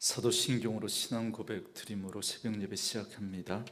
사도신경으로 신앙 고백 드림으로 새벽 예배 시작합니다.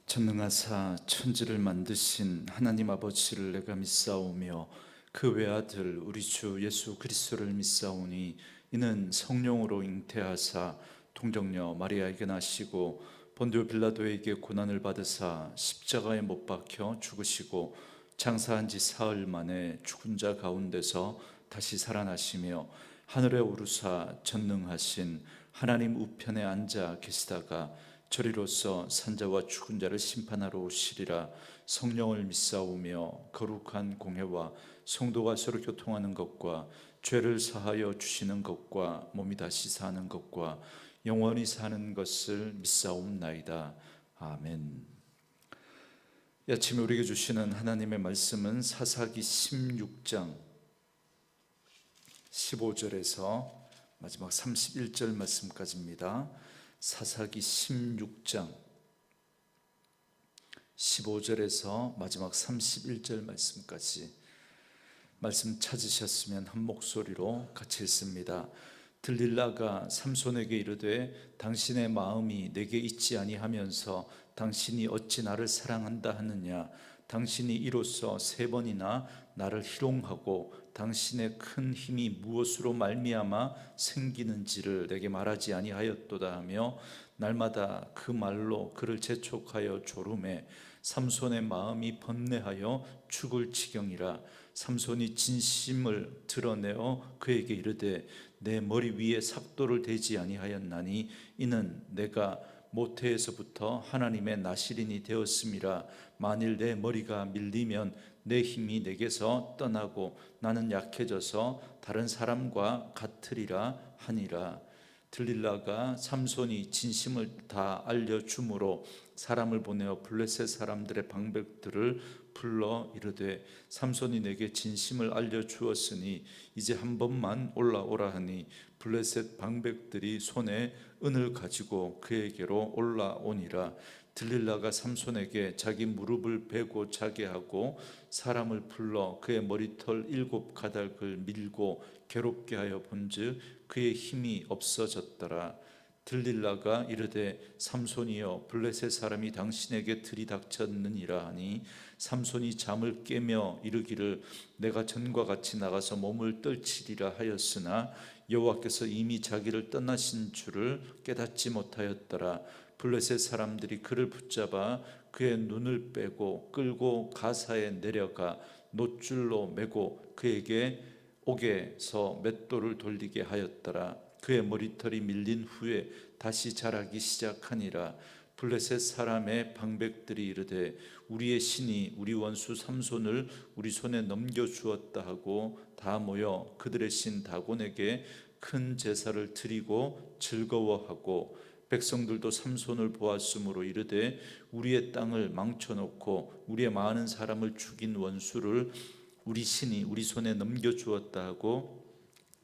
전능하사 천지를 만드신 하나님 아버지를 내가 믿사오며 그 외아들 우리 주 예수 그리스도를 믿사오니 이는 성령으로 잉태하사 동정녀 마리아에게 나시고 본디오 빌라도에게 고난을 받으사 십자가에 못 박혀 죽으시고 장사한 지 사흘 만에 죽은 자 가운데서 다시 살아나시며 하늘에 오르사 전능하신 하나님 우편에 앉아 계시다가 저리로서 산자와 죽은 자를 심판하러 오시리라. 성령을 믿사오며 거룩한 공회와 성도가 서로 교통하는 것과 죄를 사하여 주시는 것과 몸이 다시 사는 것과 영원히 사는 것을 믿사옵나이다. 아멘. 이 아침에 우리에게 주시는 하나님의 말씀은 사사기 16장 15절에서 마지막 31절 말씀까지입니다. 사사기 16장 15절에서 마지막 31절 말씀까지. 말씀 찾으셨으면 한 목소리로 같이 읽습니다. 들릴라가 삼손에게 이르되 당신의 마음이 내게 있지 아니하면서 당신이 어찌 나를 사랑한다 하느냐. 당신이 이로써 3번이나 나를 희롱하고 당신의 큰 힘이 무엇으로 말미암아 생기는지를 내게 말하지 아니하였도다 하며 날마다 그 말로 그를 재촉하여 조름해 삼손의 마음이 번뇌하여 죽을 지경이라. 삼손이 진심을 드러내어 그에게 이르되 내 머리 위에 삭도를 대지 아니하였나니 이는 내가 모태에서부터 하나님의 나시린이 되었음이라. 만일 내 머리가 밀리면 내 힘이 내게서 떠나고 나는 약해져서 다른 사람과 같으리라 하니라. 들릴라가 삼손이 진심을 다 알려주므로 사람을 보내어 블레셋 사람들의 방백들을 불러 이르되 삼손이 내게 진심을 알려주었으니 이제 한 번만 올라오라 하니 블레셋 방백들이 손에 은을 가지고 그에게로 올라오니라. 들릴라가 삼손에게 자기 무릎을 베고 자게 하고 사람을 불러 그의 머리털 7가닥을 밀고 괴롭게 하여 본즉 그의 힘이 없어졌더라. 들릴라가 이르되 삼손이여 블레셋 사람이 당신에게 들이닥쳤느니라 하니 삼손이 잠을 깨며 이르기를 내가 전과 같이 나가서 몸을 떨치리라 하였으나 여호와께서 이미 자기를 떠나신 줄을 깨닫지 못하였더라. 블레셋 사람들이 그를 붙잡아 그의 눈을 빼고 끌고 가사에 내려가 놋줄로 매고 그에게 옥에서 맷돌을 돌리게 하였더라. 그의 머리털이 밀린 후에 다시 자라기 시작하니라. 블레셋 사람의 방백들이 이르되 우리의 신이 우리 원수 삼손을 우리 손에 넘겨주었다 하고 다 모여 그들의 신 다곤에게 큰 제사를 드리고 즐거워하고 백성들도 삼손을 보았으므로 이르되 우리의 땅을 망쳐놓고 우리의 많은 사람을 죽인 원수를 우리 신이 우리 손에 넘겨주었다 하고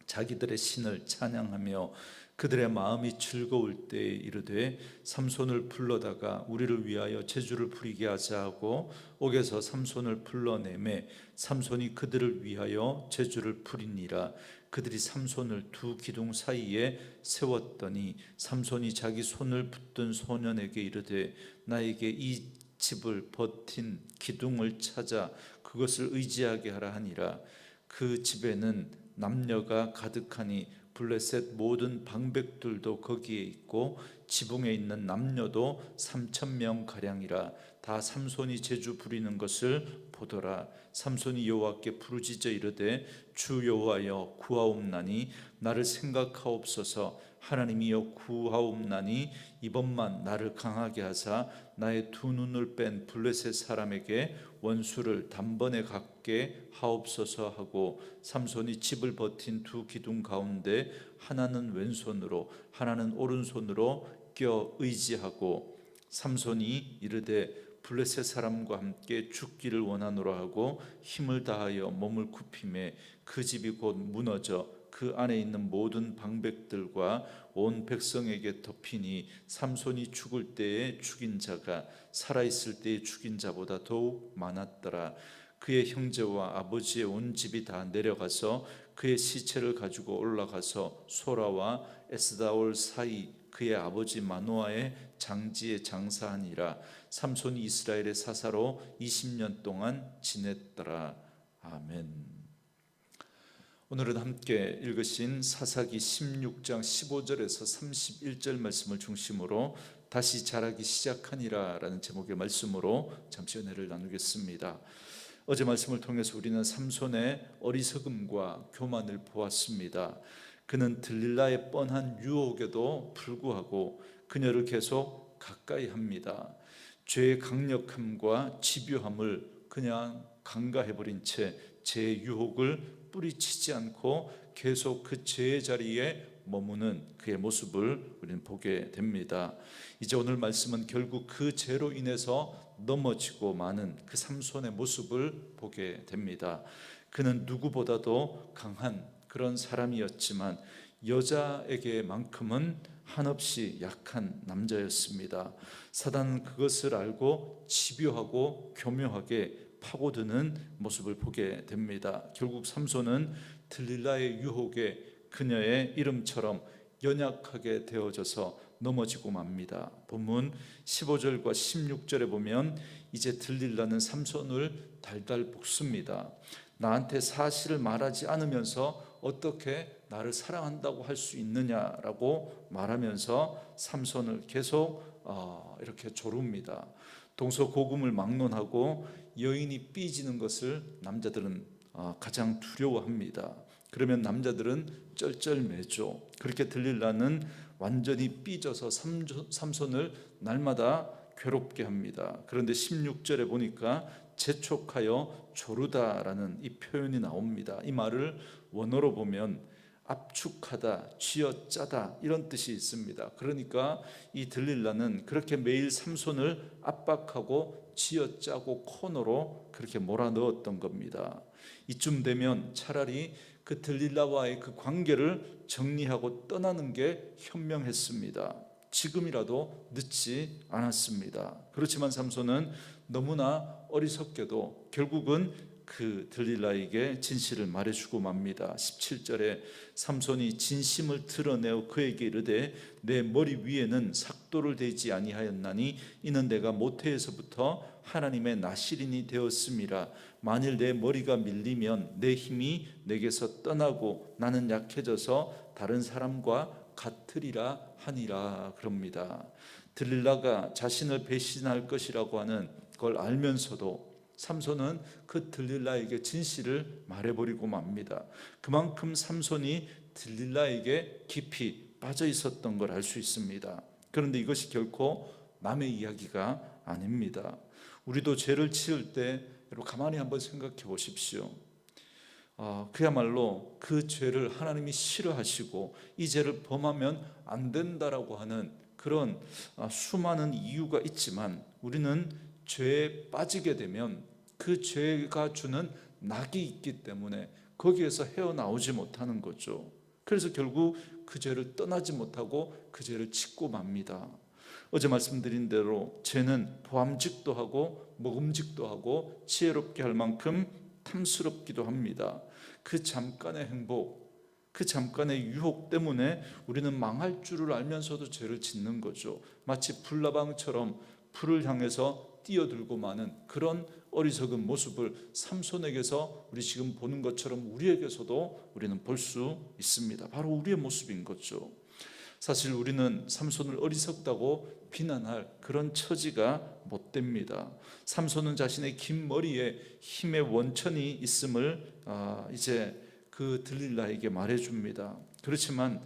자기들의 신을 찬양하며 그들의 마음이 즐거울 때에 이르되 삼손을 불러다가 우리를 위하여 제주를 부리게 하자 하고 옥에서 삼손을 불러내매 삼손이 그들을 위하여 제주를 부리니라. 그들이 삼손을 두 기둥 사이에 세웠더니 삼손이 자기 손을 붙든 소년에게 이르되 나에게 이 집을 버틴 기둥을 찾아 그것을 의지하게 하라 하니라. 그 집에는 남녀가 가득하니 블레셋 모든 방백들도 거기에 있고 지붕에 있는 남녀도 3,000명 가량이라. 다 삼손이 제주 부리는 것을 보더라. 삼손이 여호와께 부르짖어 이르되 주 여호와여 구하옵나니 나를 생각하옵소서. 하나님이여 구하옵나니 이번만 나를 강하게 하사 나의 두 눈을 뺀 블레셋 사람에게 원수를 단번에 갚게 하옵소서 하고 삼손이 집을 버틴 두 기둥 가운데 하나는 왼손으로 하나는 오른손으로 껴 의지하고 삼손이 이르되 블레셋 사람과 함께 죽기를 원하노라 하고 힘을 다하여 몸을 굽히매 그 집이 곧 무너져 그 안에 있는 모든 방백들과 온 백성에게 덮이니 삼손이 죽을 때에 죽인 자가 살아있을 때에 죽인 자보다 더욱 많았더라. 그의 형제와 아버지의 온 집이 다 내려가서 그의 시체를 가지고 올라가서 소라와 에스다올 사이 그의 아버지 마노아의 장지에 장사하니라. 삼손이 이스라엘의 사사로 20년 동안 지냈더라. 아멘. 오늘은 함께 읽으신 사사기 16장 15절에서 31절 말씀을 중심으로 다시 자라기 시작하니라 라는 제목의 말씀으로 잠시 은혜를 나누겠습니다. 어제 말씀을 통해서 우리는 삼손의 어리석음과 교만을 보았습니다. 그는 들릴라의 뻔한 유혹에도 불구하고 그녀를 계속 가까이 합니다. 죄의 강력함과 집요함을 그냥 간과해버린 채 죄의 유혹을 뿌리치지 않고 계속 그 죄의 자리에 머무는 그의 모습을 우리는 보게 됩니다. 이제 오늘 말씀은 결국 그 죄로 인해서 넘어지고 마는 그 삼손의 모습을 보게 됩니다. 그는 누구보다도 강한 그런 사람이었지만 여자에게만큼은 한없이 약한 남자였습니다. 사단은 그것을 알고 집요하고 교묘하게 파고드는 모습을 보게 됩니다. 결국 삼손은 들릴라의 유혹에 그녀의 이름처럼 연약하게 되어져서 넘어지고 맙니다. 본문 15절과 16절에 보면 이제 들릴라는 삼손을 달달 볶습니다. 나한테 사실을 말하지 않으면서 어떻게 나를 사랑한다고 할 수 있느냐라고 말하면서 삼손을 계속 이렇게 조릅니다. 동서고금을 막론하고 여인이 삐지는 것을 남자들은 가장 두려워합니다. 그러면 남자들은 쩔쩔매죠. 그렇게 들릴라는 완전히 삐져서 삼손을 날마다 괴롭게 합니다. 그런데 16절에 보니까 재촉하여 조르다라는 이 표현이 나옵니다. 이 말을 원어로 보면 압축하다, 쥐어짜다 이런 뜻이 있습니다. 그러니까 이 들릴라는 그렇게 매일 삼손을 압박하고 쥐어짜고 코너로 그렇게 몰아넣었던 겁니다. 이쯤 되면 차라리 그 들릴라와의 그 관계를 정리하고 떠나는 게 현명했습니다. 지금이라도 늦지 않았습니다. 그렇지만 삼손은 너무나 어리석게도 결국은 그 들릴라에게 진실을 말해주고 맙니다. 17절에 삼손이 진심을 드러내어 그에게 이르되 내 머리 위에는 삭도를 대지 아니하였나니 이는 내가 모태에서부터 하나님의 나실인이 되었음이라. 만일 내 머리가 밀리면 내 힘이 내게서 떠나고 나는 약해져서 다른 사람과 같으리라 하니라 그럽니다. 들릴라가 자신을 배신할 것이라고 하는 걸 알면서도 삼손은 그 들릴라에게 진실을 말해버리고 맙니다. 그만큼 삼손이 들릴라에게 깊이 빠져 있었던 걸 알 수 있습니다. 그런데 이것이 결코 남의 이야기가 아닙니다. 우리도 죄를 지을 때 가만히 한번 생각해 보십시오. 그야말로 그 죄를 하나님이 싫어하시고 이 죄를 범하면 안 된다라고 하는 그런 수많은 이유가 있지만 우리는 죄에 빠지게 되면 그 죄가 주는 낙이 있기 때문에 거기에서 헤어나오지 못하는 거죠. 그래서 결국 그 죄를 떠나지 못하고 그 죄를 짓고 맙니다. 어제 말씀드린 대로 죄는 보암직도 하고 먹음직도 하고 지혜롭게 할 만큼 탐스럽기도 합니다. 그 잠깐의 행복, 그 잠깐의 유혹 때문에 우리는 망할 줄을 알면서도 죄를 짓는 거죠. 마치 불나방처럼 불을 향해서 뛰어들고 마는 그런 어리석은 모습을 삼손에게서 우리 지금 보는 것처럼 우리에게서도 우리는 볼 수 있습니다. 바로 우리의 모습인 거죠. 사실 우리는 삼손을 어리석다고 비난할 그런 처지가 못 됩니다. 삼손은 자신의 긴 머리에 힘의 원천이 있음을 이제 그 들릴라에게 말해줍니다. 그렇지만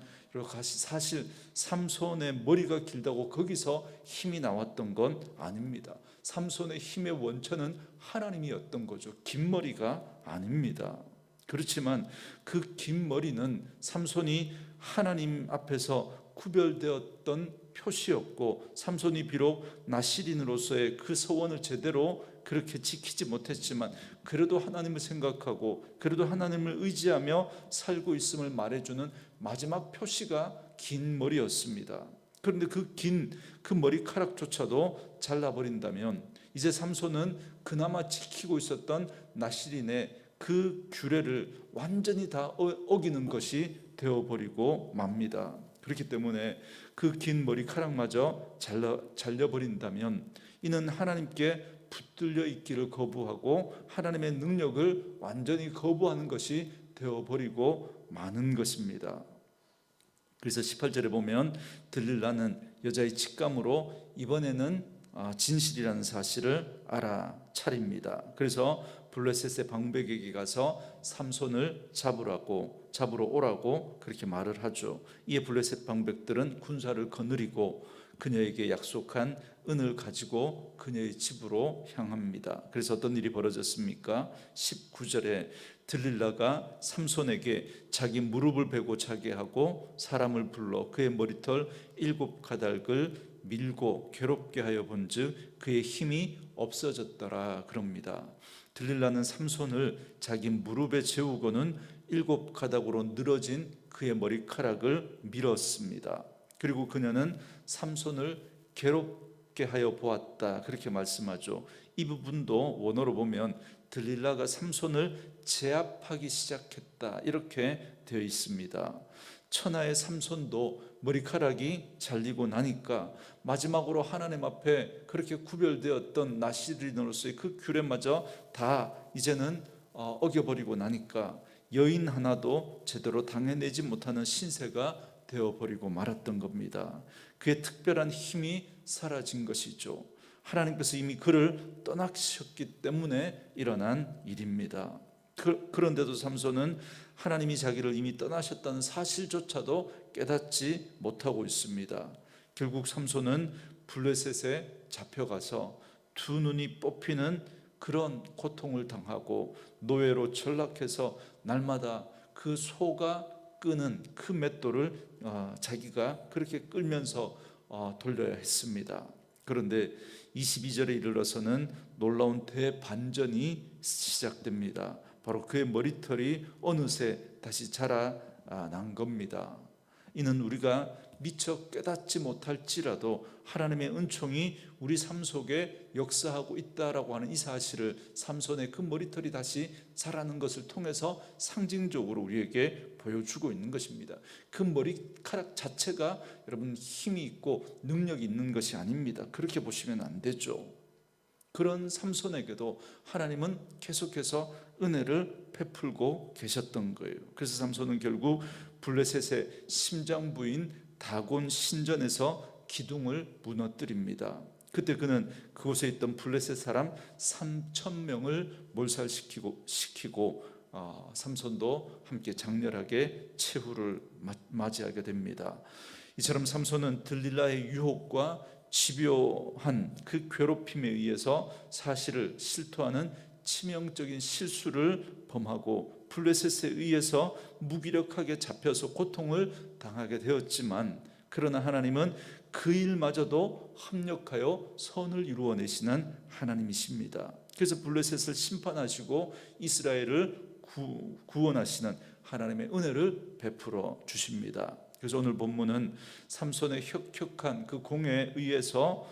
사실 삼손의 머리가 길다고 거기서 힘이 나왔던 건 아닙니다. 삼손의 힘의 원천은 하나님이었던 거죠. 긴 머리가 아닙니다. 그렇지만 그 긴 머리는 삼손이 하나님 앞에서 구별되었던 표시였고 삼손이 비록 나실인으로서의 그 서원을 제대로 그렇게 지키지 못했지만 그래도 하나님을 생각하고 그래도 하나님을 의지하며 살고 있음을 말해주는 마지막 표시가 긴 머리였습니다. 그런데 그 머리카락조차도 잘라버린다면 이제 삼손은 그나마 지키고 있었던 나실인의 그 규례를 완전히 다 어기는 것이 되어버리고 맙니다. 그렇기 때문에 그 긴 머리카락마저 잘려버린다면 이는 하나님께 붙들려 있기를 거부하고 하나님의 능력을 완전히 거부하는 것이 되어버리고 마는 것입니다. 그래서 18절에 보면 들릴라는 여자의 직감으로 이번에는 진실이라는 사실을 알아차립니다. 그래서 블레셋의 방백에게 가서 삼손을 잡으러 오라고 그렇게 말을 하죠. 이에 블레셋 방백들은 군사를 거느리고 그녀에게 약속한 은을 가지고 그녀의 집으로 향합니다. 그래서 어떤 일이 벌어졌습니까? 19절에 들릴라가 삼손에게 자기 무릎을 베고 자게 하고 사람을 불러 그의 머리털 7가닥을 밀고 괴롭게 하여 본즉 그의 힘이 없어졌더라 그럽니다. 들릴라는 삼손을 자기 무릎에 재우고는 7가닥으로 늘어진 그의 머리카락을 밀었습니다. 그리고 그녀는 삼손을 괴롭게 하여 보았다 그렇게 말씀하죠. 이 부분도 원어로 보면 들릴라가 삼손을 제압하기 시작했다 이렇게 되어 있습니다. 천하의 삼손도 머리카락이 잘리고 나니까 마지막으로 하나님 앞에 그렇게 구별되었던 나실인으로서의 그 규례마저 다 이제는 어겨버리고 나니까 여인 하나도 제대로 당해내지 못하는 신세가 되어버리고 말았던 겁니다. 그의 특별한 힘이 사라진 것이죠. 하나님께서 이미 그를 떠나셨기 때문에 일어난 일입니다. 그런데도 삼손은 하나님이 자기를 이미 떠나셨다는 사실조차도 깨닫지 못하고 있습니다. 결국 삼손은 블레셋에 잡혀가서 두 눈이 뽑히는 그런 고통을 당하고 노예로 전락해서 날마다 그 소가 끄는 그 맷돌을 자기가 그렇게 끌면서 돌려야 했습니다. 그런데 22절에 이르러서는 놀라운 대반전이 시작됩니다. 바로 그의 머리털이 어느새 다시 자라난 겁니다. 이는 우리가 미처 깨닫지 못할지라도 하나님의 은총이 우리 삶 속에 역사하고 있다라고 하는 이 사실을 삼손의 그 머리털이 다시 자라는 것을 통해서 상징적으로 우리에게 보여주고 있는 것입니다. 그 머리카락 자체가 여러분 힘이 있고 능력이 있는 것이 아닙니다. 그렇게 보시면 안 되죠. 그런 삼손에게도 하나님은 계속해서 은혜를 베풀고 계셨던 거예요. 그래서 삼손은 결국 블레셋의 심장부인 다곤 신전에서 기둥을 무너뜨립니다. 그때 그는 그곳에 있던 블레셋 사람 3,000명을 몰살시키고 삼손도 함께 장렬하게 최후를 맞이하게 됩니다. 이처럼 삼손은 들릴라의 유혹과 집요한 그 괴롭힘에 의해서 사실을 실토하는 치명적인 실수를 범하고 블레셋에 의해서 무기력하게 잡혀서 고통을 당하게 되었지만 그러나 하나님은 그 일마저도 합력하여 선을 이루어내시는 하나님이십니다. 그래서 블레셋을 심판하시고 이스라엘을 구원하시는 하나님의 은혜를 베풀어 주십니다. 그래서 오늘 본문은 삼손의 혁혁한 그 공에 의해서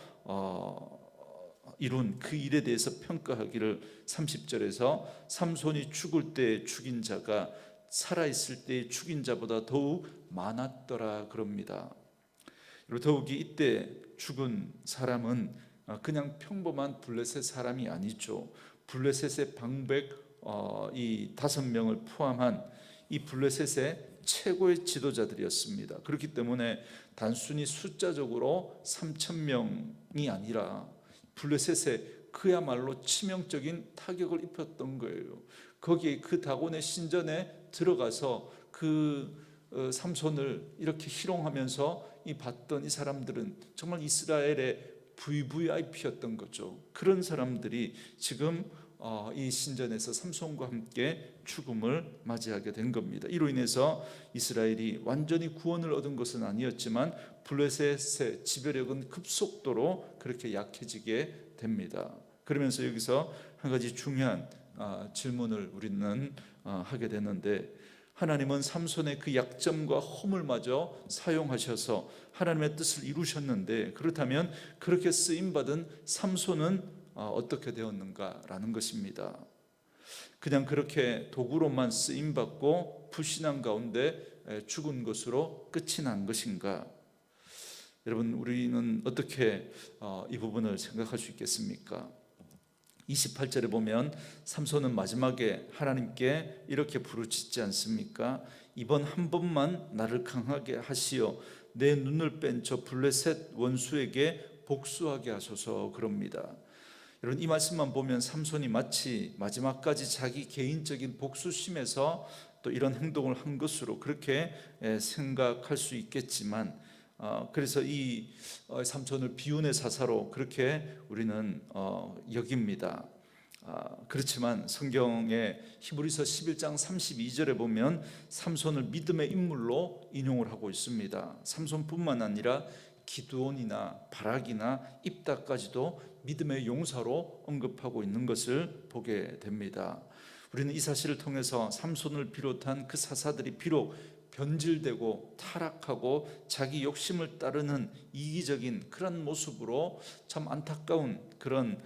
이룬 그 일에 대해서 평가하기를 30절에서 삼손이 죽을 때 죽인 자가 살아있을 때 죽인 자보다 더욱 많았더라 그럽니다. 더욱이 이때 죽은 사람은 그냥 평범한 블레셋 사람이 아니죠. 블레셋의 방백 이 5명을 포함한 이 블레셋의 최고의 지도자들이었습니다. 그렇기 때문에 단순히 숫자적으로 3,000명이 아니라 블레셋에 그야말로 치명적인 타격을 입혔던 거예요. 거기에 그 다곤의 신전에 들어가서 그 삼손을 이렇게 희롱하면서 봤던 이 사람들은 정말 이스라엘의 VVIP였던 거죠. 그런 사람들이 지금 이 신전에서 삼손과 함께 죽음을 맞이하게 된 겁니다. 이로 인해서 이스라엘이 완전히 구원을 얻은 것은 아니었지만 블레셋의 지배력은 급속도로 그렇게 약해지게 됩니다. 그러면서 여기서 한 가지 중요한 질문을 우리는 하게 되는데, 하나님은 삼손의 그 약점과 허물마저 사용하셔서 하나님의 뜻을 이루셨는데, 그렇다면 그렇게 쓰임받은 삼손은 어떻게 되었는가라는 것입니다. 그냥 그렇게 도구로만 쓰임받고 불신앙 가운데 죽은 것으로 끝이 난 것인가? 여러분, 우리는 어떻게 이 부분을 생각할 수 있겠습니까? 28절에 보면 삼손은 마지막에 하나님께 이렇게 부르짖지 않습니까? 이번 한 번만 나를 강하게 하시어 내 눈을 뺀 저 블레셋 원수에게 복수하게 하소서 그럽니다. 여러분, 이 말씀만 보면 삼손이 마치 마지막까지 자기 개인적인 복수심에서 또 이런 행동을 한 것으로 그렇게 생각할 수 있겠지만, 그래서 이 삼손을 비운의 사사로 그렇게 우리는 여깁니다. 그렇지만 성경의 히브리서 11장 32절에 보면 삼손을 믿음의 인물로 인용을 하고 있습니다. 삼손뿐만 아니라 기드온이나 바락이나 입다까지도 믿음의 용사로 언급하고 있는 것을 보게 됩니다. 우리는 이 사실을 통해서 삼손을 비롯한 그 사사들이 비록 변질되고 타락하고 자기 욕심을 따르는 이기적인 그런 모습으로 참 안타까운 그런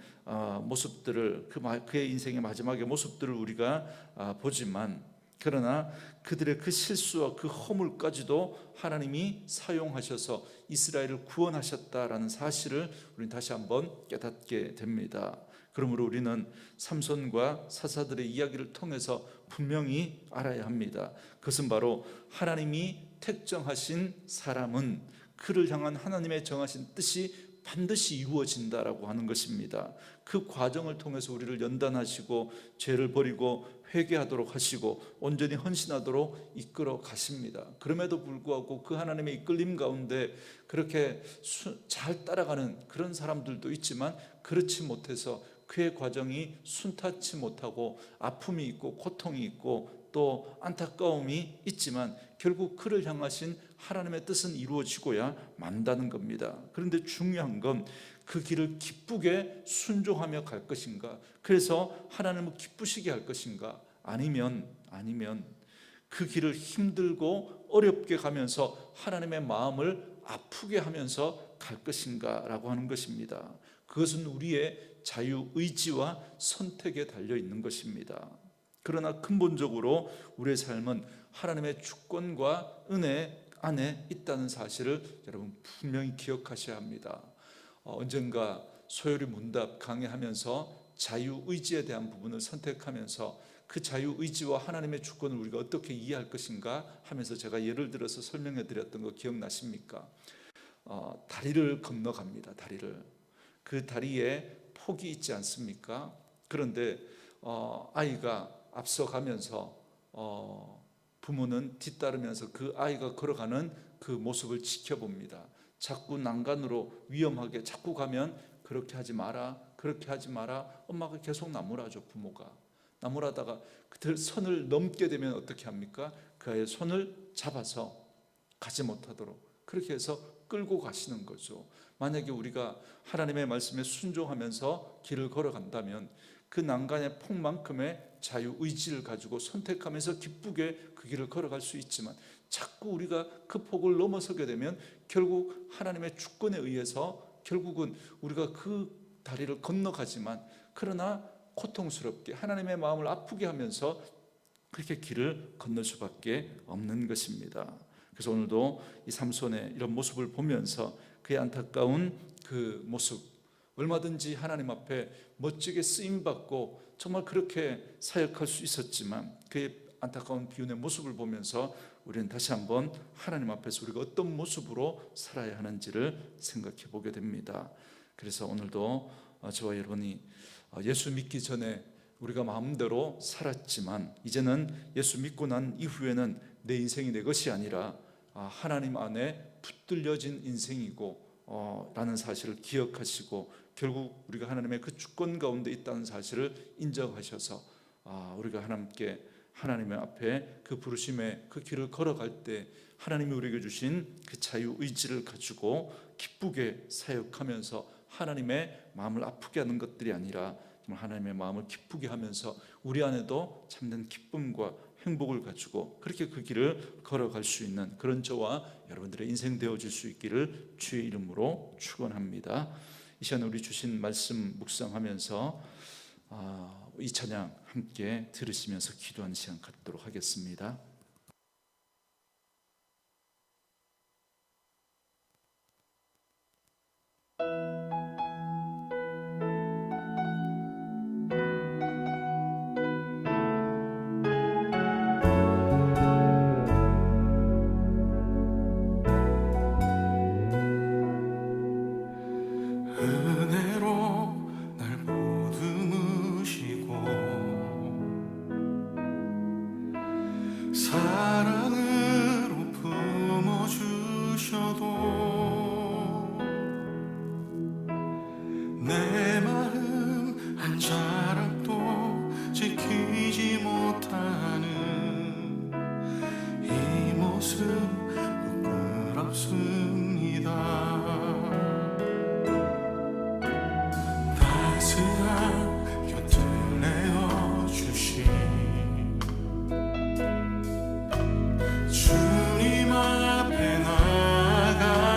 모습들을, 그의 인생의 마지막의 모습들을 우리가 보지만, 그러나 그들의 그 실수와 그 허물까지도 하나님이 사용하셔서 이스라엘을 구원하셨다라는 사실을 우리는 다시 한번 깨닫게 됩니다. 그러므로 우리는 삼손과 사사들의 이야기를 통해서 분명히 알아야 합니다. 그것은 바로 하나님이 택정하신 사람은 그를 향한 하나님의 정하신 뜻이 반드시 이루어진다라고 하는 것입니다. 그 과정을 통해서 우리를 연단하시고 죄를 버리고 회개하도록 하시고 온전히 헌신하도록 이끌어 가십니다. 그럼에도 불구하고 그 하나님의 이끌림 가운데 그렇게 잘 따라가는 그런 사람들도 있지만, 그렇지 못해서 그의 과정이 순탄치 못하고 아픔이 있고 고통이 있고 또 안타까움이 있지만 결국 그를 향하신 하나님의 뜻은 이루어지고야 만다는 겁니다. 그런데 중요한 건 그 길을 기쁘게 순종하며 갈 것인가, 그래서 하나님을 기쁘시게 할 것인가, 아니면 그 길을 힘들고 어렵게 가면서 하나님의 마음을 아프게 하면서 갈 것인가 라고 하는 것입니다. 그것은 우리의 자유의지와 선택에 달려 있는 것입니다. 그러나 근본적으로 우리의 삶은 하나님의 주권과 은혜 안에 있다는 사실을 여러분 분명히 기억하셔야 합니다. 언젠가 소요리 문답 강의하면서 자유의지에 대한 부분을 선택하면서 그 자유의지와 하나님의 주권을 우리가 어떻게 이해할 것인가 하면서 제가 예를 들어서 설명해 드렸던 거 기억나십니까? 다리를 건너갑니다. 그 다리에 폭이 있지 않습니까? 그런데 아이가 앞서가면서 부모는 뒤따르면서 그 아이가 걸어가는 그 모습을 지켜봅니다. 자꾸 난간으로 위험하게 자꾸 가면 그렇게 하지 마라, 그렇게 하지 마라. 엄마가 계속 나무라죠. 부모가 나무라다가 그 선을 넘게 되면 어떻게 합니까? 그 아이의 손을 잡아서 가지 못하도록 그렇게 해서 끌고 가시는 거죠. 만약에 우리가 하나님의 말씀에 순종하면서 길을 걸어간다면 그 난간의 폭만큼의 자유의지를 가지고 선택하면서 기쁘게 그 길을 걸어갈 수 있지만, 자꾸 우리가 그 폭을 넘어서게 되면 결국 하나님의 주권에 의해서 결국은 우리가 그 다리를 건너가지만, 그러나 고통스럽게 하나님의 마음을 아프게 하면서 그렇게 길을 건널 수밖에 없는 것입니다. 그래서 오늘도 이 삼손의 이런 모습을 보면서 그의 안타까운 그 모습, 얼마든지 하나님 앞에 멋지게 쓰임받고 정말 그렇게 사역할 수 있었지만 그의 안타까운 비운의 모습을 보면서 우리는 다시 한번 하나님 앞에서 우리가 어떤 모습으로 살아야 하는지를 생각해 보게 됩니다. 그래서 오늘도 저와 여러분이 예수 믿기 전에 우리가 마음대로 살았지만 이제는 예수 믿고 난 이후에는 내 인생이 내 것이 아니라 하나님 안에 붙들려진 인생이고 라는 사실을 기억하시고, 결국 우리가 하나님의 그 주권 가운데 있다는 사실을 인정하셔서 우리가 하나님의 앞에 그 부르심의 그 길을 걸어갈 때 하나님이 우리에게 주신 그 자유의지를 가지고 기쁘게 사역하면서 하나님의 마음을 아프게 하는 것들이 아니라 하나님의 마음을 기쁘게 하면서 우리 안에도 참된 기쁨과 행복을 가지고 그렇게 그 길을 걸어갈 수 있는 그런 저와 여러분들의 인생 되어질 수 있기를 주의 이름으로 축원합니다. 이 시간 우리 주신 말씀 묵상하면서 이 찬양 함께 들으시면서 기도하는 시간 갖도록 하겠습니다. 사랑으로 품어주셔도 내 마음 한 자락도 지키지 못하는 이 모습 부끄럽습니다. 따스한 곁을 내어주신 주님 앞에 나갑니다.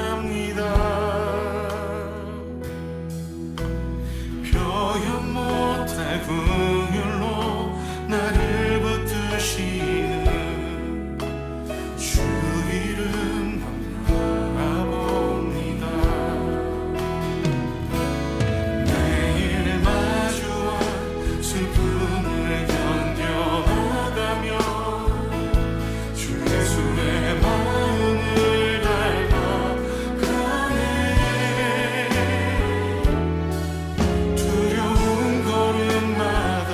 표현 못할 긍휼로 나를 붙드시는 주 이름 바라봅니다. 매일 마주한 슬픔을 견뎌나가며 주 예수의 마음을 닮아가네. 두려운 걸음마다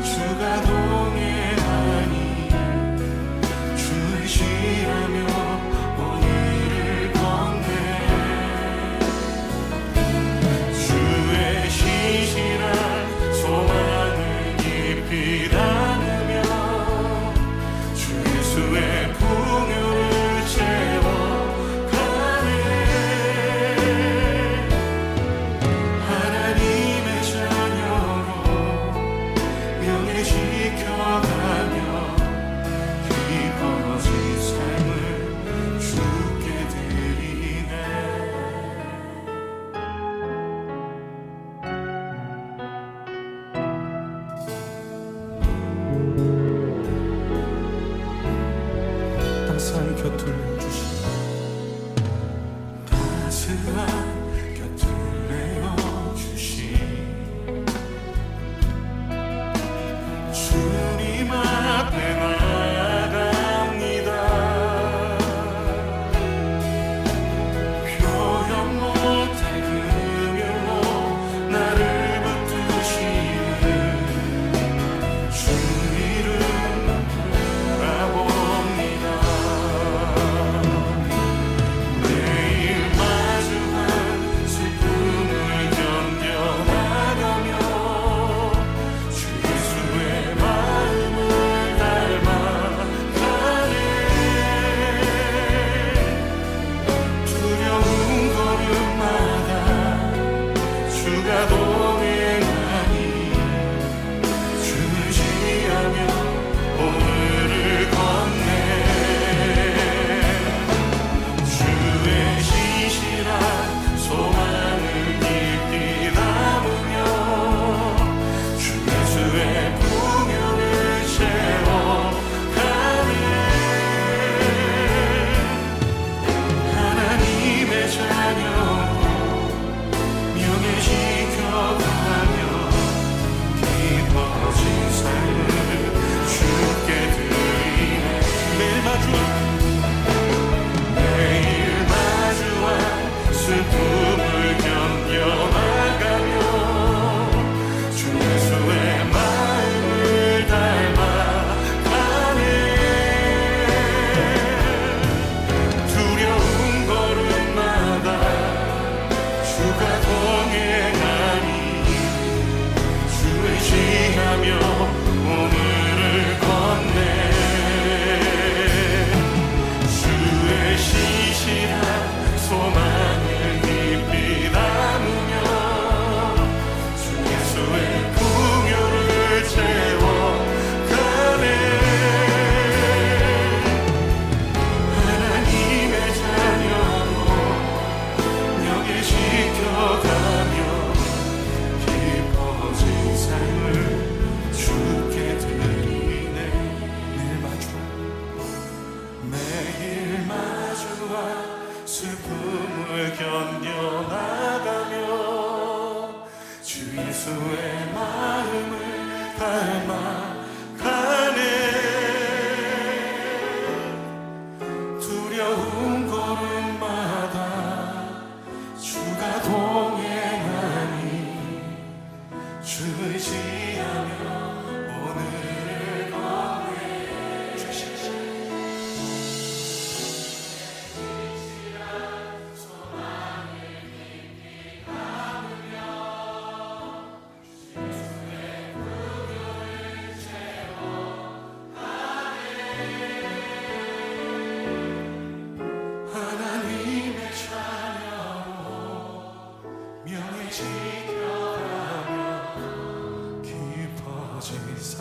주가 동행하니 주를 시하며 오늘을 걷네. 주의 신실한 소망을 깊이 담으며 주 예수의 풍요를 채워가네. 하나님의 자녀로 명예 지켜가며 기뻐진 삶을 주께 드리네. 따스한 곁을 주신 따스한 곁을 내어주신 주님 앞에 나갑니다. 표현 못할 긍휼로 나를 붙드시는 주 이름 바라봅니다. 매일 마주한 슬픔을 견뎌나가며 주 예수의 마음을 닮아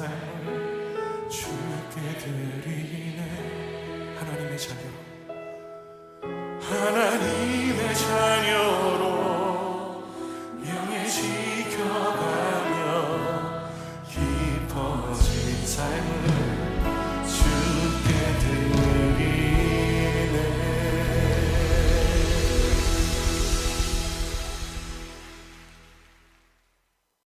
삶을 주께 드리네. 하나님의 자녀, 하나님의